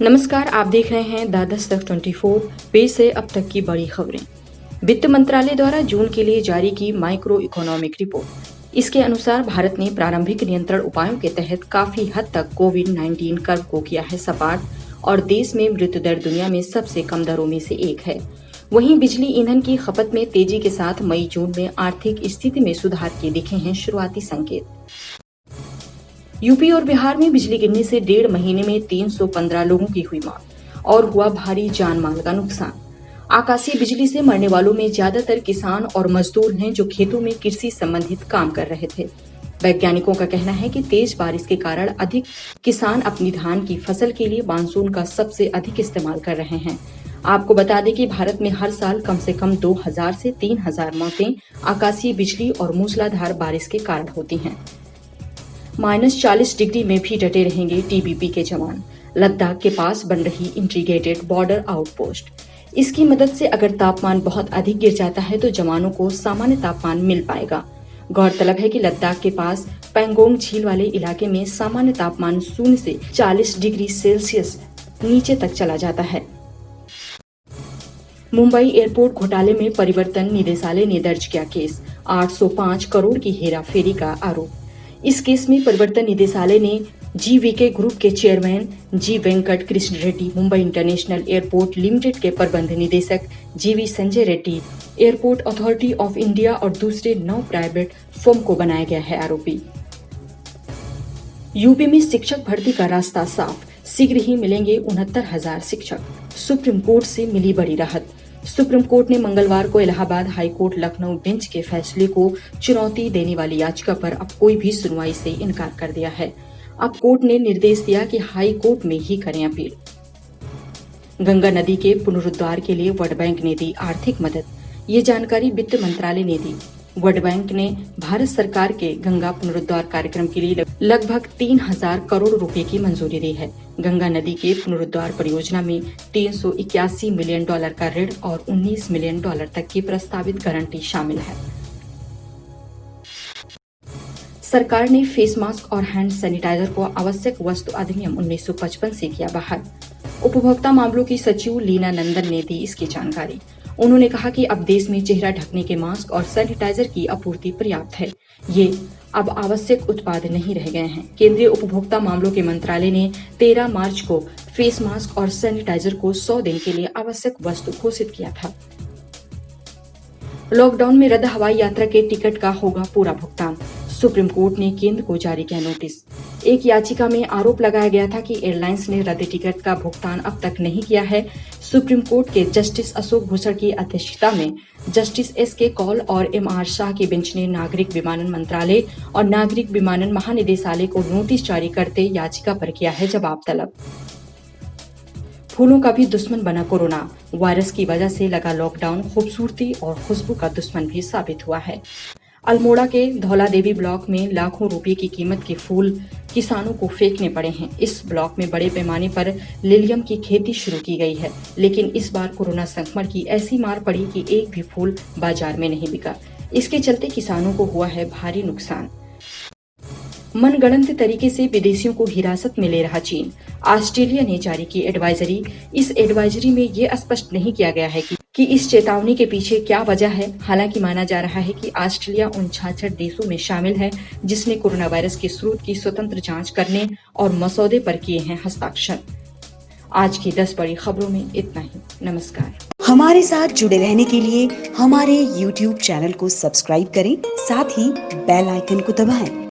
नमस्कार, आप देख रहे हैं द्वादश तक 24। पेश से अब तक की बड़ी खबरें। वित्त मंत्रालय द्वारा जून के लिए जारी की माइक्रो इकोनॉमिक रिपोर्ट। इसके अनुसार भारत ने प्रारंभिक नियंत्रण उपायों के तहत काफी हद तक कोविड-19 कर्व को किया है सपाट और देश में मृत्यु दर दुनिया में सबसे कम दरों में से एक है। वहीं बिजली ईंधन की खपत में तेजी के साथ मई जून में आर्थिक स्थिति में सुधार के दिखे हैं शुरुआती संकेत। यूपी और बिहार में बिजली गिरने से 1.5 महीने में 315 लोगों की हुई मौत और हुआ भारी जान माल का नुकसान। आकाशीय बिजली से मरने वालों में ज्यादातर किसान और मजदूर हैं जो खेतों में कृषि संबंधित काम कर रहे थे। वैज्ञानिकों का कहना है कि तेज बारिश के कारण अधिक किसान अपनी धान की फसल के लिए मानसून का सबसे अधिक इस्तेमाल कर रहे हैं। आपको बता दें कि भारत में हर साल कम से कम 2000 से 3000 मौतें आकाशीय बिजली और मूसलाधार बारिश के कारण होती हैं। -40 डिग्री में भी डटे रहेंगे टीबीपी के जवान। लद्दाख के पास बन रही इंटीग्रेटेड बॉर्डर आउटपोस्ट। इसकी मदद से अगर तापमान बहुत अधिक गिर जाता है तो जवानों को सामान्य तापमान मिल पाएगा। गौरतलब है कि लद्दाख के पास पैंगोंग झील वाले इलाके में सामान्य तापमान 0 से 40 डिग्री सेल्सियस नीचे तक चला जाता है। मुंबई एयरपोर्ट घोटाले में परिवर्तन निदेशालय ने दर्ज किया केस। 805 करोड़ की हेराफेरी का आरोप। इस केस में परिवर्तन निदेशालय ने जीवीके ग्रुप के chairman G Venkat Krishna Reddy, Mumbai international airport limited के प्रबंध निदेशक GV Sanjay Reddy, airport authority of India और दूसरे 9 प्राइवेट फर्म को बनाया गया है आरोपी। यूपी में शिक्षक भर्ती का रास्ता साफ, शीघ्र ही मिलेंगे 69,000 शिक्षक। सुप्रीम कोर्ट से मिली बड़ी राहत। सुप्रीम कोर्ट ने मंगलवार को Allahabad high court Lucknow bench के फैसले को चुनौती देने वाली याचिका पर अब कोई भी सुनवाई से इनकार कर दिया है। अब कोर्ट ने निर्देश दिया कि हाई कोर्ट में ही करें अपील। गंगा नदी के पुनरुद्धार के लिए वर्ल्ड बैंक ने दी आर्थिक मदद। ये जानकारी वित्त मंत्रालय ने दी। वर्ल्ड बैंक ने भारत सरकार के गंगा पुनरुद्धार कार्यक्रम के लिए लगभग 3000 करोड़ रुपए की मंजूरी दी है। गंगा नदी के पुनरुद्धार परियोजना में $381 मिलियन का ऋण और $19 मिलियन तक की प्रस्तावित गारंटी शामिल है। सरकार ने फेस मास्क और हैंड सैनिटाइजर को आवश्यक वस्तु अधिनियम 1955 से किया बाहर। उपभोक्ता मामलों की सचिव लीना नंदन ने दी इसकी जानकारी। उन्होंने कहा कि अब देश में चेहरा ढकने के मास्क और सैनिटाइजर की आपूर्ति पर्याप्त है। ये अब आवश्यक उत्पाद नहीं रह गए हैं। केंद्रीय उपभोक्ता मामलों के मंत्रालय ने 13 मार्च को फेस मास्क और सैनिटाइजर को 100 दिन के लिए आवश्यक वस्तु घोषित किया था। लॉकडाउन में रद्द हवाई यात्रा के टिकट का होगा पूरा भुगतान। सुप्रीम कोर्ट ने केंद्र को जारी किया नोटिस। एक याचिका में आरोप लगाया गया था कि एयरलाइंस ने रद्द टिकट का भुगतान अब तक नहीं किया है। सुप्रीम कोर्ट के जस्टिस अशोक भूषण की अध्यक्षता में जस्टिस एस.के. कौल और M.R. शाह की बेंच ने नागरिक विमानन मंत्रालय और नागरिक विमानन महानिदेशालय को नोटिस जारी करते याचिका पर किया है जवाब तलब। फूलों का भी दुश्मन बना कोरोना। वायरस की वजह से लगा लॉकडाउन खूबसूरती और खुशबू का दुश्मन भी साबित हुआ है। अल्मोड़ा के धौलादेवी ब्लॉक में लाखों रुपए की कीमत के फूल किसानों को फेंकने पड़े हैं। इस ब्लॉक में बड़े पैमाने पर लिलियम की खेती शुरू की गई है, लेकिन इस बार कोरोना संक्रमण की ऐसी मार पड़ी कि एक भी फूल बाजार में नहीं बिका। इसके चलते किसानों को हुआ है भारी नुकसान। मनगढ़ंत तरीके से विदेशियों को हिरासत में ले रहा चीन। ऑस्ट्रेलिया ने जारी की एडवाइजरी। इस एडवाइजरी में ये स्पष्ट नहीं किया गया है कि इस चेतावनी के पीछे क्या वजह है। हालांकि माना जा रहा है कि ऑस्ट्रेलिया उन 66 देशों में शामिल है जिसने कोरोना वायरस के स्रोत की स्वतंत्र जांच करने और मसौदे पर किए हैं हस्ताक्षर। आज की 10 बड़ी खबरों में इतना ही। नमस्कार। हमारे साथ जुड़े रहने के लिए हमारे YouTube चैनल को सब्सक्राइब करें, साथ ही बेल आइकन को दबाएं।